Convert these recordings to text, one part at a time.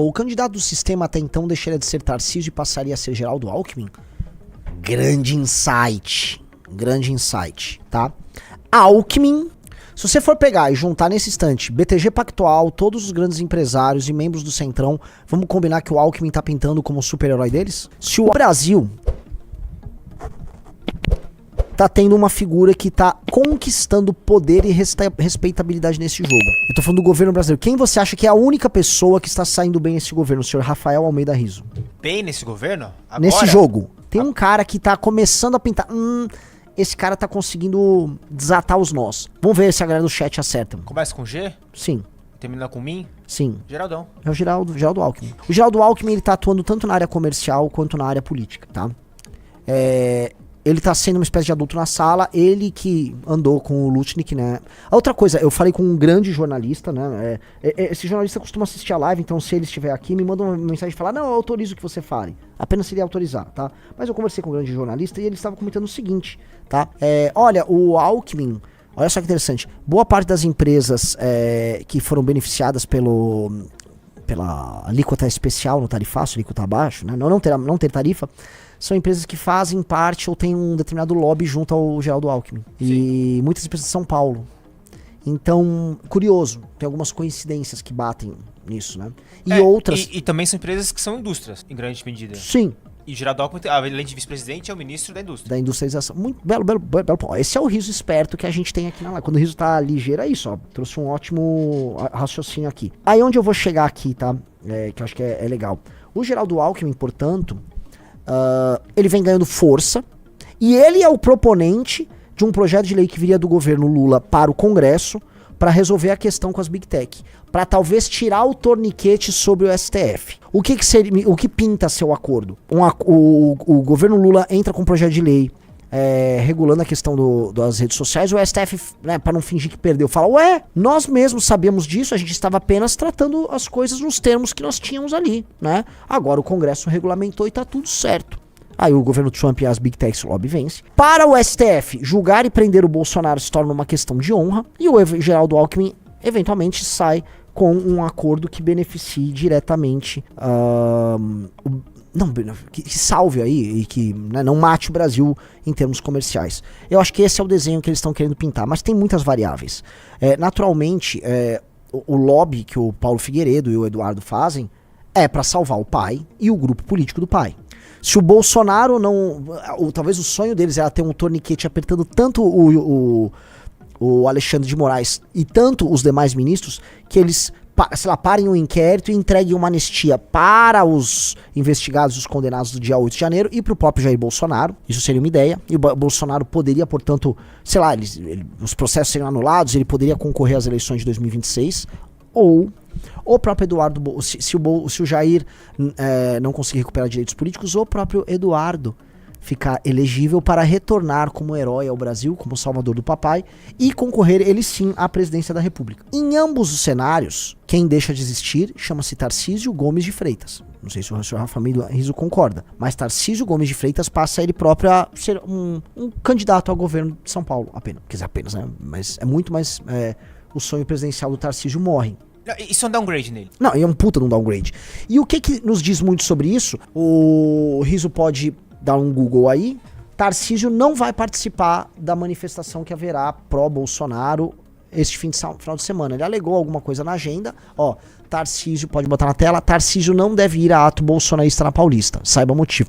O candidato do sistema até então deixaria de ser Tarcísio e passaria a ser Geraldo Alckmin? Grande insight, tá? Alckmin, se você for pegar e juntar nesse instante BTG Pactual, todos os grandes empresários e membros do Centrão, vamos combinar que o Alckmin tá pintando como super-herói deles? Se o Brasil tá tendo uma figura que tá conquistando poder e respeitabilidade nesse jogo. Eu tô falando do governo brasileiro. Quem você acha que é a única pessoa que está saindo bem nesse governo? O senhor Rafael Almeida Rizzo. Bem nesse governo? Agora? Nesse jogo. Tem um cara que tá começando a pintar. Esse cara tá conseguindo desatar os nós. Vamos ver se a galera do chat acerta. Começa com G? Sim. Termina com Min? Sim. Geraldão. É o Geraldo Alckmin. O Geraldo Alckmin, ele tá atuando tanto na área comercial quanto na área política, tá? Ele tá sendo uma espécie de adulto na sala, ele que andou com o Lutnick, né? A outra coisa, eu falei com um grande jornalista, né? Esse jornalista costuma assistir a live, então se ele estiver aqui, me manda uma mensagem e fala, não, eu autorizo que você fale. Apenas se ele autorizar, tá? Mas eu conversei com um grande jornalista e ele estava comentando o seguinte, tá? Olha, o Alckmin, olha só que interessante, boa parte das empresas que foram beneficiadas pela alíquota especial no tarifaço, alíquota abaixo, né? Não ter tarifa, são empresas que fazem parte ou têm um determinado lobby junto ao Geraldo Alckmin. Sim. E muitas empresas de São Paulo. Então, curioso, tem algumas coincidências que batem nisso, né? E outras... E também são empresas que são indústrias, em grande medida. Sim. E Geraldo Alckmin, além de vice-presidente, é o ministro da indústria. Da industrialização. Muito belo. Esse é o riso esperto que a gente tem aqui na live. Quando o riso tá ligeiro, é isso, ó. Trouxe um ótimo raciocínio aqui. Aí onde eu vou chegar aqui, tá? Que eu acho que é legal. O Geraldo Alckmin, portanto, ele vem ganhando força. E ele é o proponente de um projeto de lei que viria do governo Lula para o Congresso para resolver a questão com as Big Tech. Para talvez tirar o torniquete sobre o STF. O que pinta seu acordo? O governo Lula entra com um projeto de lei regulando a questão das redes sociais. O STF, né, para não fingir que perdeu, fala, ué, nós mesmos sabíamos disso, a gente estava apenas tratando as coisas nos termos que nós tínhamos ali, né? Agora o Congresso regulamentou e tá tudo certo. Aí o governo Trump e as Big Techs lobby vence. Para o STF, julgar e prender o Bolsonaro se torna uma questão de honra. E o Geraldo Alckmin eventualmente sai com um acordo que beneficie diretamente, que salve aí e que, né, não mate o Brasil em termos comerciais. Eu acho que esse é o desenho que eles estão querendo pintar, mas tem muitas variáveis. Naturalmente, o lobby que o Paulo Figueiredo e o Eduardo fazem é para salvar o pai e o grupo político do pai. Se o Bolsonaro não... talvez o sonho deles era ter um torniquete apertando tanto o Alexandre de Moraes e tanto os demais ministros, que eles, sei lá, parem um inquérito e entreguem uma anistia para os investigados, os condenados do dia 8 de janeiro e para o próprio Jair Bolsonaro. Isso seria uma ideia. E o Bolsonaro poderia, portanto, sei lá, os processos seriam anulados, ele poderia concorrer às eleições de 2026, ou o próprio Eduardo, se o Jair não conseguir recuperar direitos políticos, o próprio Eduardo ficar elegível para retornar como herói ao Brasil, como salvador do papai, e concorrer, ele sim, à presidência da República. Em ambos os cenários, quem deixa de existir chama-se Tarcísio Gomes de Freitas. Não sei se o senhor Rafa Rizzo concorda, mas Tarcísio Gomes de Freitas passa ele próprio a ser um candidato ao governo de São Paulo, apenas. Quer dizer, apenas, né? Mas é muito mais... o sonho presidencial do Tarcísio morre. Isso é um downgrade nele. Não, é um puta de um downgrade. E o que nos diz muito sobre isso? O Rizzo pode dar um Google aí. Tarcísio não vai participar da manifestação que haverá pró-Bolsonaro este final de semana. Ele alegou alguma coisa na agenda. Ó, Tarcísio, pode botar na tela. Tarcísio não deve ir a ato bolsonarista na Paulista. Saiba o motivo.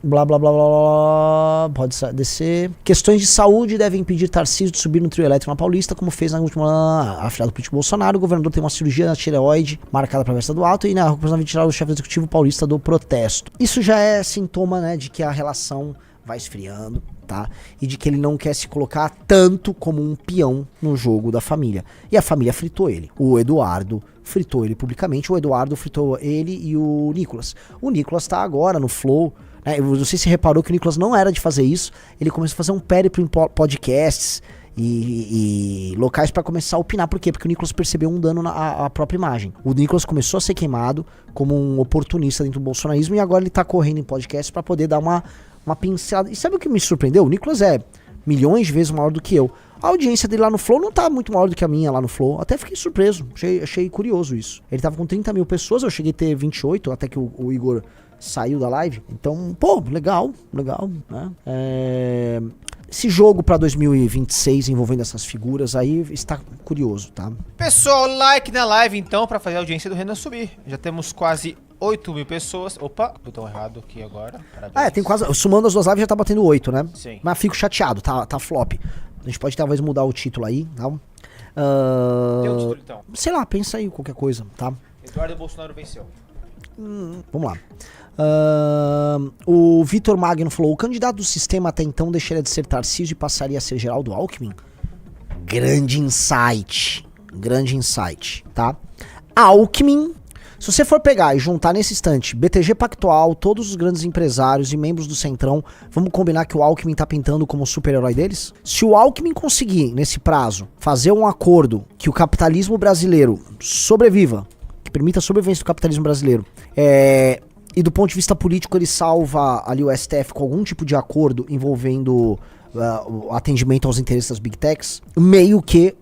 Blá, blá, blá, blá, blá, pode descer. Questões de saúde devem impedir Tarcísio de subir no trio elétrico na Paulista, como fez na última afiliado político Bolsonaro. O governador tem uma cirurgia na tireoide marcada para a versa do alto e na recuperação tirar o chefe executivo paulista do protesto. Isso já é sintoma, né, de que a relação vai esfriando, tá? E de que ele não quer se colocar tanto como um peão no jogo da família. E a família fritou ele. O Eduardo fritou ele publicamente. O Eduardo fritou ele e o Nicolas. O Nicolas tá agora no Flow, né? Eu não sei se reparou que o Nicolas não era de fazer isso. Ele começou a fazer um périplo em podcasts e locais para começar a opinar. Por quê? Porque o Nicolas percebeu um dano à própria imagem. O Nicolas começou a ser queimado como um oportunista dentro do bolsonarismo e agora ele tá correndo em podcasts para poder dar uma pincelada. E sabe o que me surpreendeu? O Nicolas milhões de vezes maior do que eu. A audiência dele lá no Flow não tá muito maior do que a minha lá no Flow. Até fiquei surpreso, achei curioso isso. Ele tava com 30 mil pessoas, eu cheguei a ter 28, até que o Igor saiu da live. Então, pô, legal, né? Esse jogo pra 2026 envolvendo essas figuras aí está curioso, tá? Pessoal, like na live então pra fazer a audiência do Renan subir. Já temos quase 8 mil pessoas. Opa, botão errado aqui agora. Parabéns. Tem quase. Somando as duas lives já tá batendo 8, né? Sim. Mas fico chateado, tá flop. A gente pode talvez mudar o título aí, tá? Tem um título então. Sei lá, pensa aí qualquer coisa, tá? Eduardo Bolsonaro venceu. Vamos lá. O Vitor Magno falou: o candidato do sistema até então deixaria de ser Tarcísio e passaria a ser Geraldo Alckmin? Grande insight, tá? Alckmin, se você for pegar e juntar nesse instante BTG Pactual, todos os grandes empresários e membros do Centrão, vamos combinar que o Alckmin tá pintando como o super-herói deles? Se o Alckmin conseguir, nesse prazo, fazer um acordo que o capitalismo brasileiro sobreviva, que permita a sobrevivência do capitalismo brasileiro, e do ponto de vista político ele salva ali o STF com algum tipo de acordo envolvendo o atendimento aos interesses das Big Techs, meio que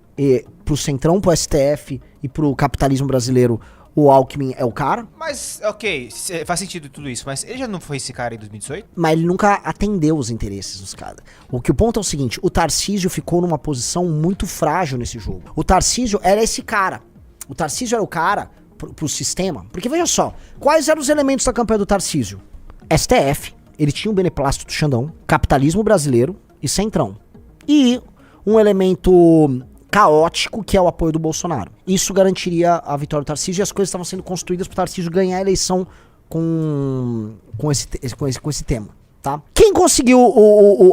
pro Centrão, pro STF e pro capitalismo brasileiro, o Alckmin é o cara. Mas, ok, faz sentido tudo isso, mas ele já não foi esse cara em 2018? Mas ele nunca atendeu os interesses dos caras. O ponto é o seguinte, o Tarcísio ficou numa posição muito frágil nesse jogo. O Tarcísio era esse cara. O Tarcísio era o cara pro sistema. Porque veja só, quais eram os elementos da campanha do Tarcísio? STF, ele tinha o beneplácito do Xandão, capitalismo brasileiro e Centrão. E um elemento caótico, que é o apoio do Bolsonaro. Isso garantiria a vitória do Tarcísio e as coisas estavam sendo construídas pro Tarcísio ganhar a eleição com esse tema, tá? Quem conseguiu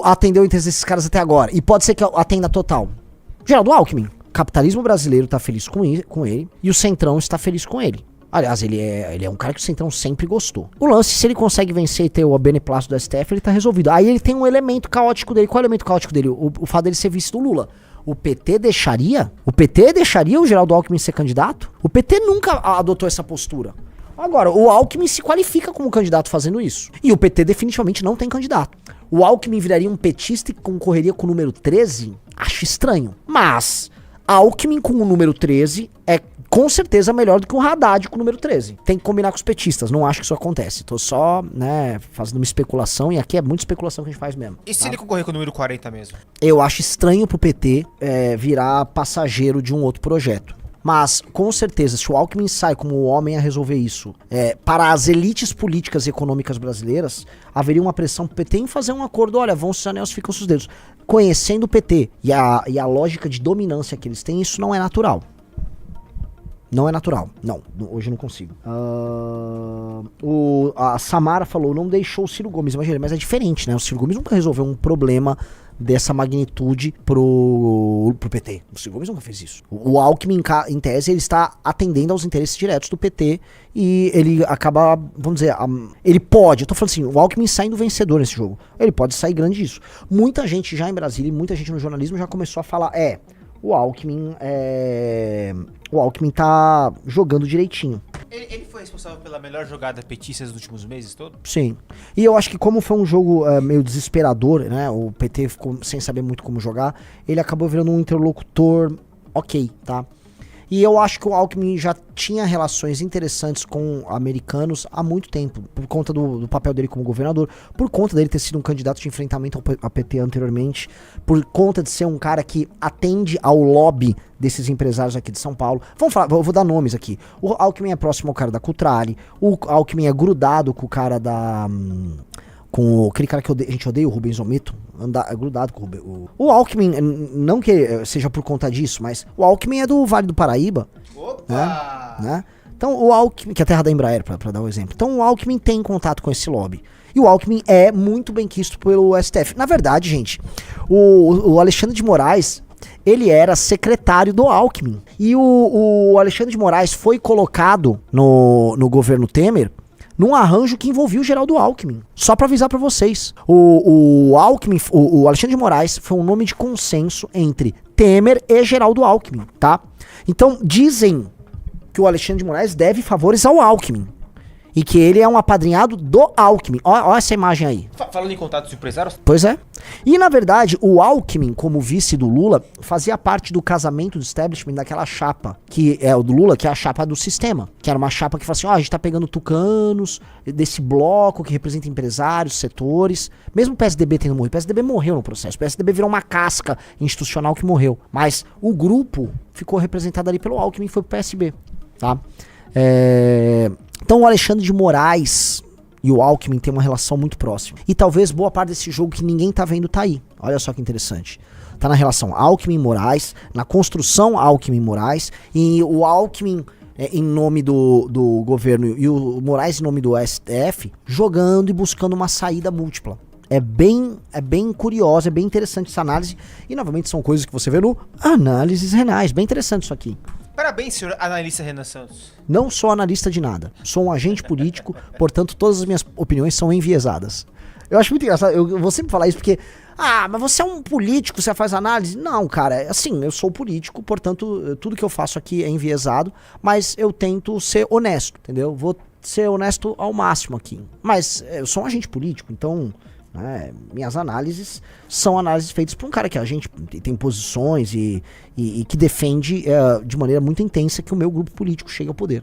atender o interesse desses caras até agora? E pode ser que atenda total. Geraldo Alckmin. O capitalismo brasileiro tá feliz com ele e o Centrão está feliz com ele. Aliás, ele é um cara que o Centrão sempre gostou. O lance, se ele consegue vencer e ter o beneplácito do STF, ele tá resolvido. Aí ele tem um elemento caótico dele. Qual é o elemento caótico dele? O fato dele ser vice do Lula. O PT deixaria o Geraldo Alckmin ser candidato? O PT nunca adotou essa postura. Agora, o Alckmin se qualifica como candidato fazendo isso. E o PT definitivamente não tem candidato. O Alckmin viraria um petista e concorreria com o número 13? Acho estranho. Mas Alckmin com o número 13 é com certeza melhor do que o Haddad com o número 13. Tem que combinar com os petistas, não acho que isso acontece. Tô só, fazendo uma especulação, e aqui é muita especulação que a gente faz mesmo. E se ele concorrer com o número 40 mesmo? Eu acho estranho pro PT virar passageiro de um outro projeto. Mas, com certeza, se o Alckmin sai como o homem a resolver isso, para as elites políticas e econômicas brasileiras, haveria uma pressão pro PT em fazer um acordo, olha, vão se anéis, ficam seus dedos. Conhecendo o PT e a lógica de dominância que eles têm, isso não é natural. Não é natural. Não, hoje não consigo. A Samara falou, não deixou o Ciro Gomes. Imagina, mas é diferente, né? O Ciro Gomes nunca resolveu um problema dessa magnitude pro PT. O Ciro Gomes nunca fez isso. O Alckmin, em tese, ele está atendendo aos interesses diretos do PT e ele acaba, vamos dizer, ele pode, eu tô falando assim, o Alckmin saindo vencedor nesse jogo. Ele pode sair grande disso. Muita gente já em Brasília e muita gente no jornalismo já começou a falar, o Alckmin tá jogando direitinho. Ele foi responsável pela melhor jogada petista dos últimos meses todos? Sim. E eu acho que como foi um jogo meio desesperador, né? O PT ficou sem saber muito como jogar, ele acabou virando um interlocutor ok, tá? E eu acho que o Alckmin já tinha relações interessantes com americanos há muito tempo, por conta do papel dele como governador, por conta dele ter sido um candidato de enfrentamento ao PT anteriormente, por conta de ser um cara que atende ao lobby desses empresários aqui de São Paulo. Vamos falar, eu vou dar nomes aqui. O Alckmin é próximo ao cara da Cutrale, o Alckmin é grudado com o cara da... com aquele cara que a gente odeia, o Rubens Omito, é grudado com o Rubens. O Alckmin, não que seja por conta disso, mas o Alckmin é do Vale do Paraíba. Opa! Né? Então o Alckmin, que é a terra da Embraer, pra dar um exemplo. Então o Alckmin tem contato com esse lobby. E o Alckmin é muito bem quisto pelo STF. Na verdade, gente, o Alexandre de Moraes, ele era secretário do Alckmin. E o Alexandre de Moraes foi colocado no governo Temer num arranjo que envolvia o Geraldo Alckmin. Só pra avisar pra vocês. O Alckmin, o Alexandre de Moraes foi um nome de consenso entre Temer e Geraldo Alckmin, tá? Então, dizem que o Alexandre de Moraes deve favores ao Alckmin. E que ele é um apadrinhado do Alckmin. Ó essa imagem aí. Falando em contatos empresários... Pois é. E, na verdade, o Alckmin, como vice do Lula, fazia parte do casamento do establishment daquela chapa, que é o do Lula, que é a chapa do sistema. Que era uma chapa que fala assim, a gente tá pegando tucanos, desse bloco que representa empresários, setores. Mesmo o PSDB tendo morrido. O PSDB morreu no processo. O PSDB virou uma casca institucional que morreu. Mas o grupo ficou representado ali pelo Alckmin e foi pro PSB, tá? Então o Alexandre de Moraes e o Alckmin tem uma relação muito próxima. E talvez boa parte desse jogo que ninguém tá vendo tá aí. Olha só que interessante. Tá na relação Alckmin-Moraes, na construção Alckmin-Moraes, e o Alckmin em nome do governo e o Moraes em nome do STF, jogando e buscando uma saída múltipla. É bem curiosa, é bem interessante essa análise. E novamente são coisas que você vê no Análises Renais. Bem interessante isso aqui. Parabéns, senhor analista Renan Santos. Não sou analista de nada. Sou um agente político, portanto todas as minhas opiniões são enviesadas. Eu acho muito engraçado, eu vou sempre falar isso porque... mas você é um político, você faz análise? Não, cara, assim, eu sou político, portanto tudo que eu faço aqui é enviesado, mas eu tento ser honesto, entendeu? Vou ser honesto ao máximo aqui. Mas eu sou um agente político, então... minhas análises são análises feitas por um cara que a gente tem posições e que defende de maneira muito intensa que o meu grupo político chegue ao poder.